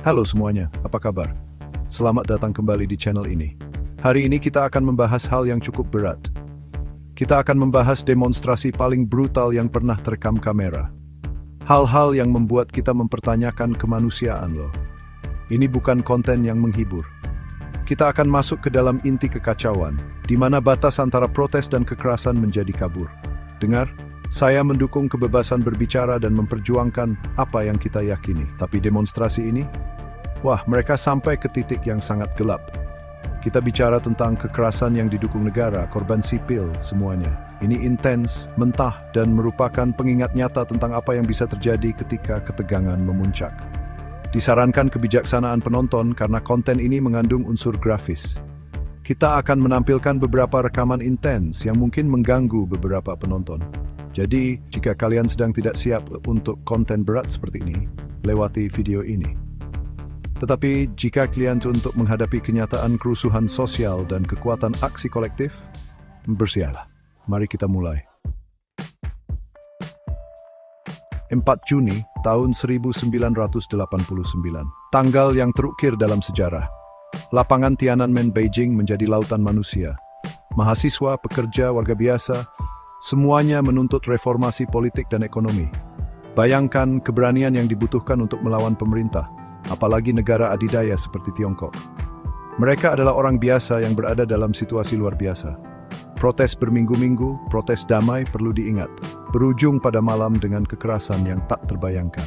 Halo semuanya, apa kabar? Selamat datang kembali di channel ini. Hari ini kita akan membahas hal yang cukup berat. Kita akan membahas demonstrasi paling brutal yang pernah terekam kamera. Hal-hal yang membuat kita mempertanyakan kemanusiaan loh. Ini bukan konten yang menghibur. Kita akan masuk ke dalam inti kekacauan, di mana batas antara protes dan kekerasan menjadi kabur. Dengar? Saya mendukung kebebasan berbicara dan memperjuangkan apa yang kita yakini. Tapi demonstrasi ini, wah, mereka sampai ke titik yang sangat gelap. Kita bicara tentang kekerasan yang didukung negara, korban sipil, semuanya. Ini intens, mentah, dan merupakan pengingat nyata tentang apa yang bisa terjadi ketika ketegangan memuncak. Disarankan kebijaksanaan penonton karena konten ini mengandung unsur grafis. Kita akan menampilkan beberapa rekaman intens yang mungkin mengganggu beberapa penonton. Jadi, jika kalian sedang tidak siap untuk konten berat seperti ini, lewati video ini. Tetapi, jika kalian untuk menghadapi kenyataan kerusuhan sosial dan kekuatan aksi kolektif, bersiaplah. Mari kita mulai. 4 Juni tahun 1989, tanggal yang terukir dalam sejarah. Lapangan Tiananmen Beijing menjadi lautan manusia. Mahasiswa, pekerja, warga biasa, semuanya menuntut reformasi politik dan ekonomi. Bayangkan keberanian yang dibutuhkan untuk melawan pemerintah, apalagi negara adidaya seperti Tiongkok. Mereka adalah orang biasa yang berada dalam situasi luar biasa. Protes berminggu-minggu, protes damai perlu diingat, berujung pada malam dengan kekerasan yang tak terbayangkan.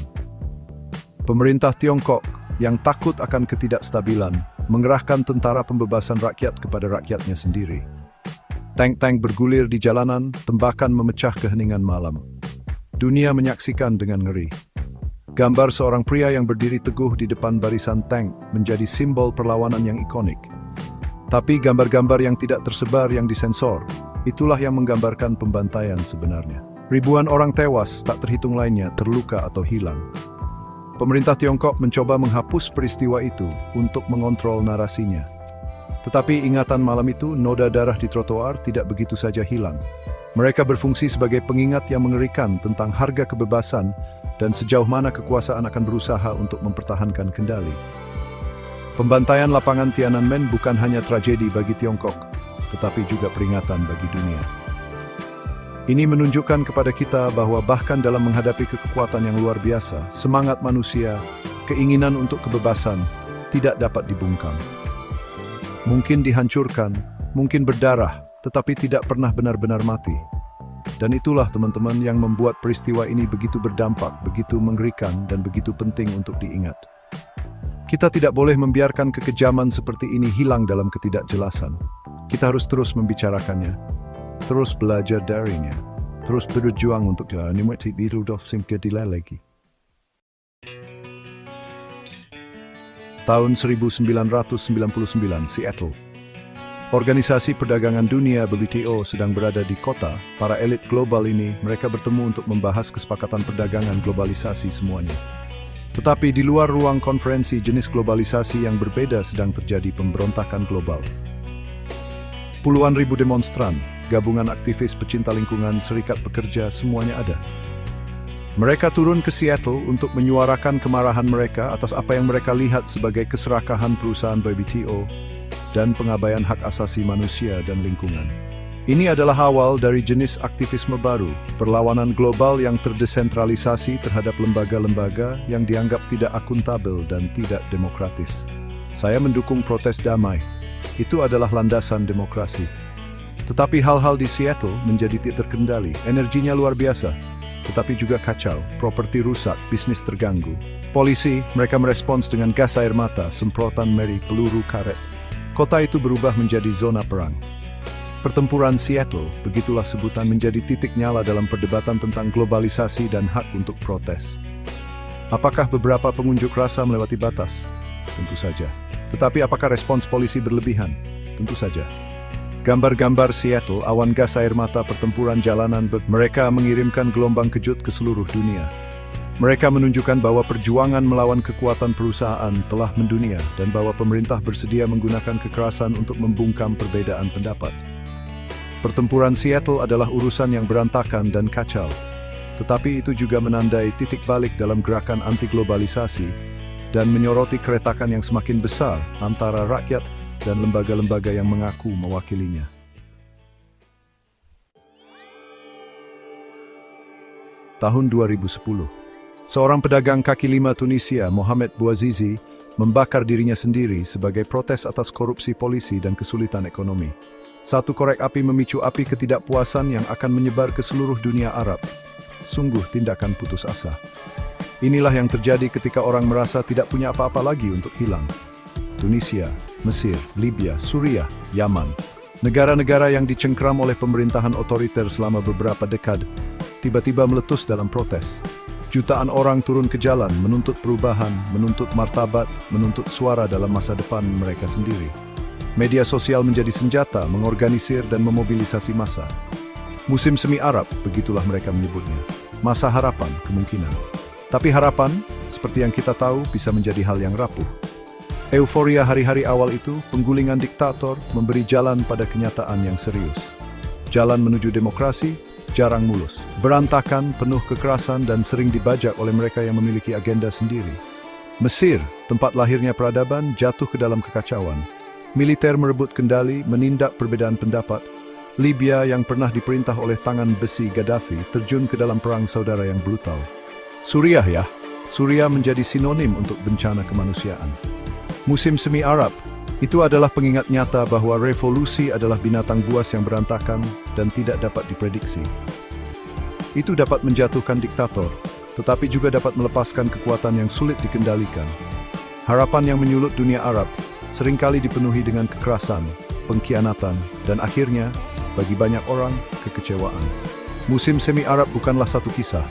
Pemerintah Tiongkok yang takut akan ketidakstabilan mengerahkan tentara pembebasan rakyat kepada rakyatnya sendiri. Tank-tank bergulir di jalanan, tembakan memecah keheningan malam. Dunia menyaksikan dengan ngeri. Gambar seorang pria yang berdiri teguh di depan barisan tank menjadi simbol perlawanan yang ikonik. Tapi gambar-gambar yang tidak tersebar yang disensor, itulah yang menggambarkan pembantaian sebenarnya. Ribuan orang tewas, tak terhitung lainnya terluka atau hilang. Pemerintah Tiongkok mencoba menghapus peristiwa itu untuk mengontrol narasinya. Tetapi ingatan malam itu, noda darah di trotoar tidak begitu saja hilang. Mereka berfungsi sebagai pengingat yang mengerikan tentang harga kebebasan dan sejauh mana kekuasaan akan berusaha untuk mempertahankan kendali. Pembantaian lapangan Tiananmen bukan hanya tragedi bagi Tiongkok, tetapi juga peringatan bagi dunia. Ini menunjukkan kepada kita bahwa bahkan dalam menghadapi kekuatan yang luar biasa, semangat manusia, keinginan untuk kebebasan, tidak dapat dibungkam. Mungkin dihancurkan, mungkin berdarah, tetapi tidak pernah benar-benar mati. Dan itulah teman-teman yang membuat peristiwa ini begitu berdampak, begitu mengerikan, dan begitu penting untuk diingat. Kita tidak boleh membiarkan kekejaman seperti ini hilang dalam ketidakjelasan. Kita harus terus membicarakannya, terus belajar darinya, terus berjuang untuk menikmati Rudolf Simkedila lagi. Tahun 1999, Seattle. Organisasi Perdagangan Dunia WTO sedang berada di kota. Para elit global ini, mereka bertemu untuk membahas kesepakatan perdagangan globalisasi semuanya. Tetapi di luar ruang konferensi jenis globalisasi yang berbeda sedang terjadi pemberontakan global. Puluhan ribu demonstran, gabungan aktivis pecinta lingkungan, serikat pekerja, semuanya ada. Mereka turun ke Seattle untuk menyuarakan kemarahan mereka atas apa yang mereka lihat sebagai keserakahan perusahaan WTO dan pengabaian hak asasi manusia dan lingkungan. Ini adalah awal dari jenis aktivisme baru, perlawanan global yang terdesentralisasi terhadap lembaga-lembaga yang dianggap tidak akuntabel dan tidak demokratis. Saya mendukung protes damai. Itu adalah landasan demokrasi. Tetapi hal-hal di Seattle menjadi tidak terkendali, energinya luar biasa. Tetapi juga kacau, properti rusak, bisnis terganggu. Polisi, mereka merespons dengan gas air mata, semprotan meri, peluru karet. Kota itu berubah menjadi zona perang. Pertempuran Seattle, begitulah sebutan, menjadi titik nyala dalam perdebatan tentang globalisasi dan hak untuk protes. Apakah beberapa pengunjuk rasa melewati batas? Tentu saja. Tetapi apakah respons polisi berlebihan? Tentu saja. Gambar-gambar Seattle, awan gas air mata, pertempuran jalanan, mereka mengirimkan gelombang kejut ke seluruh dunia. Mereka menunjukkan bahwa perjuangan melawan kekuatan perusahaan telah mendunia dan bahwa pemerintah bersedia menggunakan kekerasan untuk membungkam perbedaan pendapat. Pertempuran Seattle adalah urusan yang berantakan dan kacau. Tetapi itu juga menandai titik balik dalam gerakan anti-globalisasi dan menyoroti keretakan yang semakin besar antara rakyat dan lembaga-lembaga yang mengaku mewakilinya. Tahun 2010, seorang pedagang kaki lima Tunisia, Mohamed Bouazizi, membakar dirinya sendiri sebagai protes atas korupsi polisi dan kesulitan ekonomi. Satu korek api memicu api ketidakpuasan yang akan menyebar ke seluruh dunia Arab. Sungguh tindakan putus asa. Inilah yang terjadi ketika orang merasa tidak punya apa-apa lagi untuk hilang. Tunisia, Mesir, Libya, Suriah, Yaman. Negara-negara yang dicengkram oleh pemerintahan otoriter selama beberapa dekade, tiba-tiba meletus dalam protes. Jutaan orang turun ke jalan menuntut perubahan, menuntut martabat, menuntut suara dalam masa depan mereka sendiri. Media sosial menjadi senjata mengorganisir dan memobilisasi massa. Musim semi Arab, begitulah mereka menyebutnya. Masa harapan, kemungkinan. Tapi harapan, seperti yang kita tahu, bisa menjadi hal yang rapuh. Euforia hari-hari awal itu, penggulingan diktator, memberi jalan pada kenyataan yang serius. Jalan menuju demokrasi, jarang mulus. Berantakan, penuh kekerasan, dan sering dibajak oleh mereka yang memiliki agenda sendiri. Mesir, tempat lahirnya peradaban, jatuh ke dalam kekacauan. Militer merebut kendali, menindak perbedaan pendapat. Libya yang pernah diperintah oleh tangan besi Gaddafi terjun ke dalam perang saudara yang brutal. Suriah ya, Suriah menjadi sinonim untuk bencana kemanusiaan. Musim semi Arab, itu adalah pengingat nyata bahwa revolusi adalah binatang buas yang berantakan dan tidak dapat diprediksi. Itu dapat menjatuhkan diktator, tetapi juga dapat melepaskan kekuatan yang sulit dikendalikan. Harapan yang menyulut dunia Arab seringkali dipenuhi dengan kekerasan, pengkhianatan, dan akhirnya, bagi banyak orang, kekecewaan. Musim semi Arab bukanlah satu kisah.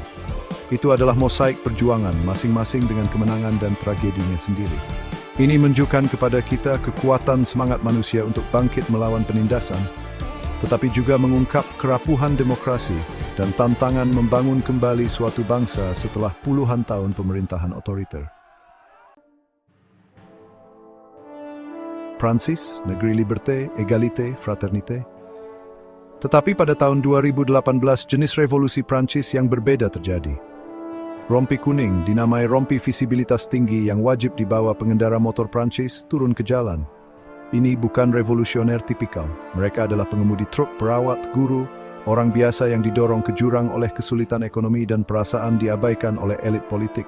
Itu adalah mosaik perjuangan masing-masing dengan kemenangan dan tragedinya sendiri. Ini menunjukkan kepada kita kekuatan semangat manusia untuk bangkit melawan penindasan, tetapi juga mengungkap kerapuhan demokrasi dan tantangan membangun kembali suatu bangsa setelah puluhan tahun pemerintahan otoriter. Prancis, negeri liberté, égalité, fraternité. Tetapi pada tahun 2018 jenis revolusi Prancis yang berbeda terjadi. Rompi kuning, dinamai rompi visibilitas tinggi yang wajib dibawa pengendara motor Prancis turun ke jalan. Ini bukan revolusioner tipikal. Mereka adalah pengemudi truk, perawat, guru, orang biasa yang didorong ke jurang oleh kesulitan ekonomi dan perasaan diabaikan oleh elit politik.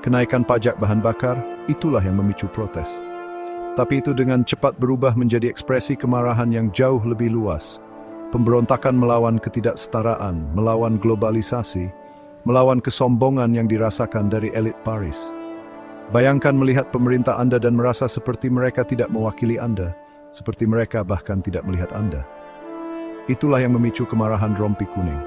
Kenaikan pajak bahan bakar, itulah yang memicu protes. Tapi itu dengan cepat berubah menjadi ekspresi kemarahan yang jauh lebih luas. Pemberontakan melawan ketidaksetaraan, melawan globalisasi, melawan kesombongan yang dirasakan dari elit Paris. Bayangkan melihat pemerintah Anda dan merasa seperti mereka tidak mewakili Anda, seperti mereka bahkan tidak melihat Anda. Itulah yang memicu kemarahan rompi kuning.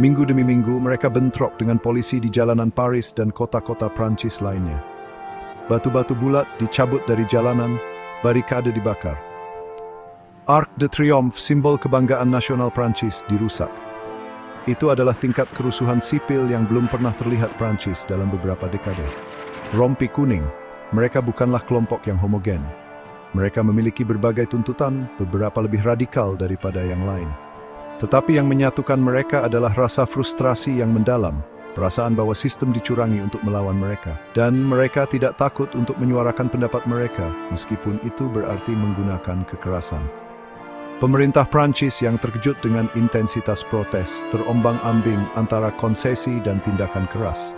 Minggu demi minggu mereka bentrok dengan polisi di jalanan Paris dan kota-kota Prancis lainnya. Batu-batu bulat dicabut dari jalanan, barikade dibakar. Arc de Triomphe, simbol kebanggaan nasional Prancis, dirusak. Itu adalah tingkat kerusuhan sipil yang belum pernah terlihat Prancis dalam beberapa dekade. Rompi kuning, mereka bukanlah kelompok yang homogen. Mereka memiliki berbagai tuntutan, beberapa lebih radikal daripada yang lain. Tetapi yang menyatukan mereka adalah rasa frustrasi yang mendalam, perasaan bahwa sistem dicurangi untuk melawan mereka. Dan mereka tidak takut untuk menyuarakan pendapat mereka, meskipun itu berarti menggunakan kekerasan. Pemerintah Prancis yang terkejut dengan intensitas protes terombang-ambing antara konsesi dan tindakan keras.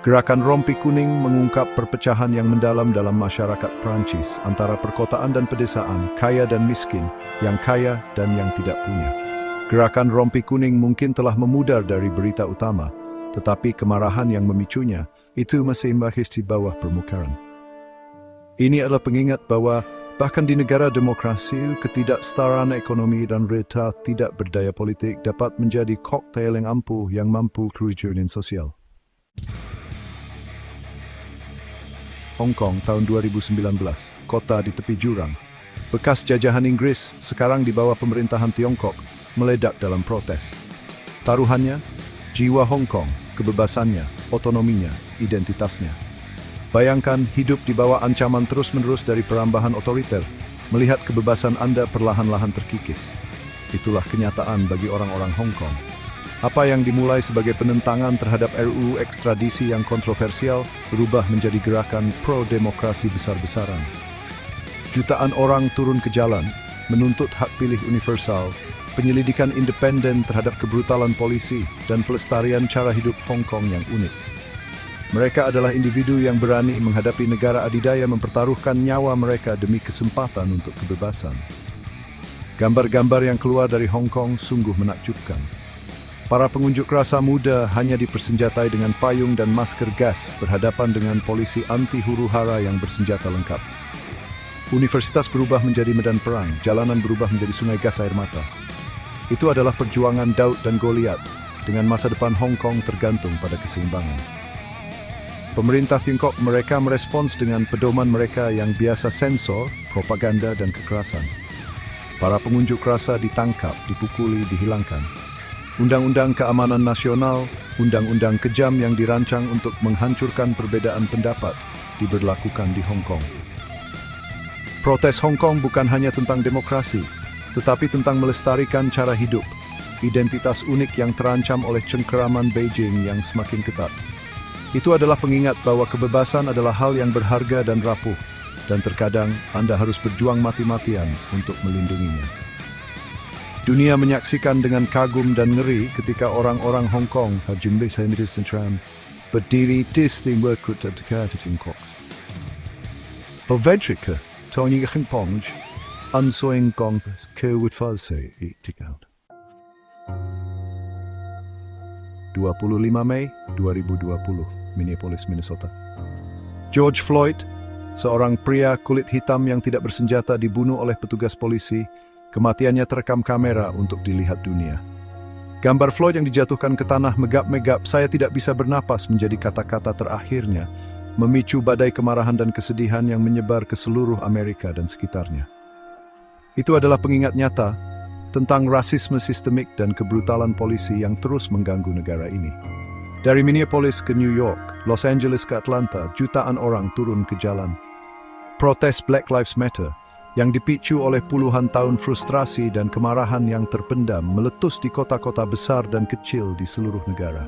Gerakan rompi kuning mengungkap perpecahan yang mendalam dalam masyarakat Prancis antara perkotaan dan pedesaan, kaya dan miskin, yang kaya dan yang tidak punya. Gerakan rompi kuning mungkin telah memudar dari berita utama, tetapi kemarahan yang memicunya itu masih membahis di bawah permukaan. Ini adalah pengingat bahwa bahkan di negara demokrasi, ketidaksetaraan ekonomi dan reta tidak berdaya politik dapat menjadi koktail yang ampuh yang mampu kerujukan sosial. Hong Kong tahun 2019, kota di tepi jurang. Bekas jajahan Inggris, sekarang di bawah pemerintahan Tiongkok, meledak dalam protes. Taruhannya, jiwa Hong Kong, kebebasannya, otonominya, identitasnya. Bayangkan hidup di bawah ancaman terus-menerus dari perambahan otoriter, melihat kebebasan Anda perlahan-lahan terkikis. Itulah kenyataan bagi orang-orang Hong Kong. Apa yang dimulai sebagai penentangan terhadap RUU ekstradisi yang kontroversial berubah menjadi gerakan pro-demokrasi besar-besaran. Jutaan orang turun ke jalan, menuntut hak pilih universal, penyelidikan independen terhadap kebrutalan polisi, dan pelestarian cara hidup Hong Kong yang unik. Mereka adalah individu yang berani menghadapi negara adidaya mempertaruhkan nyawa mereka demi kesempatan untuk kebebasan. Gambar-gambar yang keluar dari Hong Kong sungguh menakjubkan. Para pengunjuk rasa muda hanya dipersenjatai dengan payung dan masker gas berhadapan dengan polisi anti huru-hara yang bersenjata lengkap. Universitas berubah menjadi medan perang, jalanan berubah menjadi sungai gas air mata. Itu adalah perjuangan Daud dan Goliat, dengan masa depan Hong Kong tergantung pada keseimbangan. Pemerintah Tiongkok mereka merespons dengan pedoman mereka yang biasa sensor, propaganda dan kekerasan. Para pengunjuk rasa ditangkap, dipukuli, dihilangkan. Undang-undang keamanan nasional, undang-undang kejam yang dirancang untuk menghancurkan perbedaan pendapat, diberlakukan di Hong Kong. Protes Hong Kong bukan hanya tentang demokrasi, tetapi tentang melestarikan cara hidup, identitas unik yang terancam oleh cengkeraman Beijing yang semakin ketat. Itu adalah pengingat bahwa kebebasan adalah hal yang berharga dan rapuh, dan terkadang Anda harus berjuang mati-matian untuk melindunginya. Dunia menyaksikan dengan kagum dan ngeri ketika orang-orang Hong Kong berdiri di selimut kota dekat Tiongkok. Pevadrika, Tony Hengpong, Ansoing Gong, Kewutfase, Itikau. 25 Mei 2020, Minneapolis, Minnesota. George Floyd, seorang pria kulit hitam yang tidak bersenjata dibunuh oleh petugas polisi. Kematiannya terekam kamera untuk dilihat dunia. Gambar Floyd yang dijatuhkan ke tanah megap-megap, saya tidak bisa bernapas menjadi kata-kata terakhirnya, memicu badai kemarahan dan kesedihan yang menyebar ke seluruh Amerika dan sekitarnya. Itu adalah pengingat nyata tentang rasisme sistemik dan kebrutalan polisi yang terus mengganggu negara ini. Dari Minneapolis ke New York, Los Angeles ke Atlanta, jutaan orang turun ke jalan. Protes Black Lives Matter yang dipicu oleh puluhan tahun frustrasi dan kemarahan yang terpendam meletus di kota-kota besar dan kecil di seluruh negara.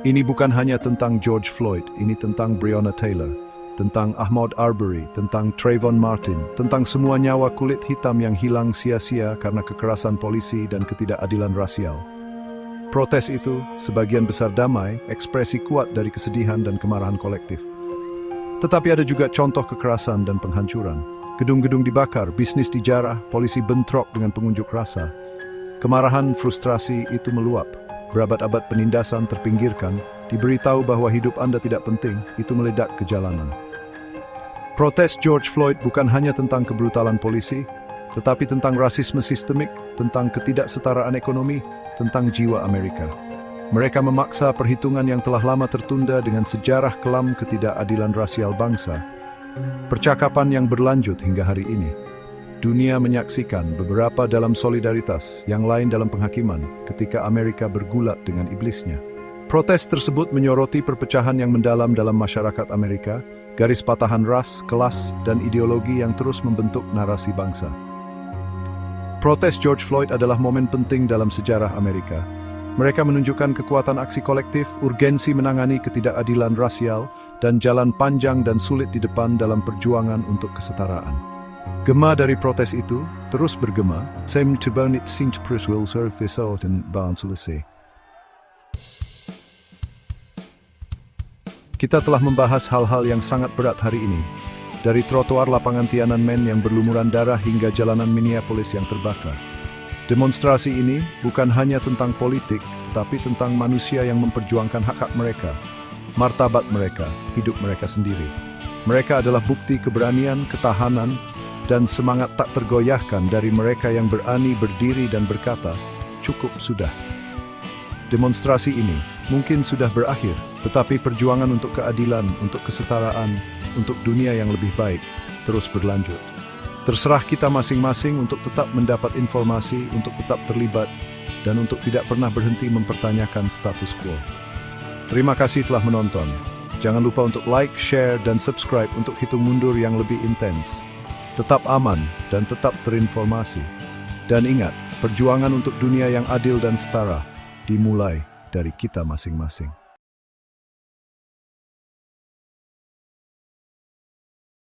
Ini bukan hanya tentang George Floyd, ini tentang Breonna Taylor, tentang Ahmaud Arbery, tentang Trayvon Martin, tentang semua nyawa kulit hitam yang hilang sia-sia karena kekerasan polisi dan ketidakadilan rasial. Protes itu, sebagian besar damai, ekspresi kuat dari kesedihan dan kemarahan kolektif. Tetapi ada juga contoh kekerasan dan penghancuran. Gedung-gedung dibakar, bisnis dijarah, polisi bentrok dengan pengunjuk rasa. Kemarahan, frustrasi itu meluap. Berabad-abad penindasan terpinggirkan, diberitahu bahwa hidup Anda tidak penting, itu meledak ke jalanan. Protes George Floyd bukan hanya tentang kebrutalan polisi, tetapi tentang rasisme sistemik, tentang ketidaksetaraan ekonomi, tentang jiwa Amerika. Mereka memaksa perhitungan yang telah lama tertunda dengan sejarah kelam ketidakadilan rasial bangsa. Percakapan yang berlanjut hingga hari ini. Dunia menyaksikan beberapa dalam solidaritas, yang lain dalam penghakiman, ketika Amerika bergulat dengan iblisnya. Protes tersebut menyoroti perpecahan yang mendalam dalam masyarakat Amerika, garis patahan ras, kelas, dan ideologi yang terus membentuk narasi bangsa. Protes George Floyd adalah momen penting dalam sejarah Amerika. Mereka menunjukkan kekuatan aksi kolektif, urgensi menangani ketidakadilan rasial, dan jalan panjang dan sulit di depan dalam perjuangan untuk kesetaraan. Gema dari protes itu terus bergema. Kita telah membahas hal-hal yang sangat berat hari ini, dari trotoar lapangan Tiananmen yang berlumuran darah hingga jalanan Minneapolis yang terbakar. Demonstrasi ini bukan hanya tentang politik, tetapi tentang manusia yang memperjuangkan hak-hak mereka, martabat mereka, hidup mereka sendiri. Mereka adalah bukti keberanian, ketahanan, dan semangat tak tergoyahkan dari mereka yang berani berdiri dan berkata, cukup sudah. Demonstrasi ini mungkin sudah berakhir, tetapi perjuangan untuk keadilan, untuk kesetaraan, untuk dunia yang lebih baik, terus berlanjut. Terserah kita masing-masing untuk tetap mendapat informasi, untuk tetap terlibat, dan untuk tidak pernah berhenti mempertanyakan status quo. Terima kasih telah menonton. Jangan lupa untuk like, share, dan subscribe untuk hitung mundur yang lebih intens. Tetap aman dan tetap terinformasi. Dan ingat, perjuangan untuk dunia yang adil dan setara dimulai dari kita masing-masing.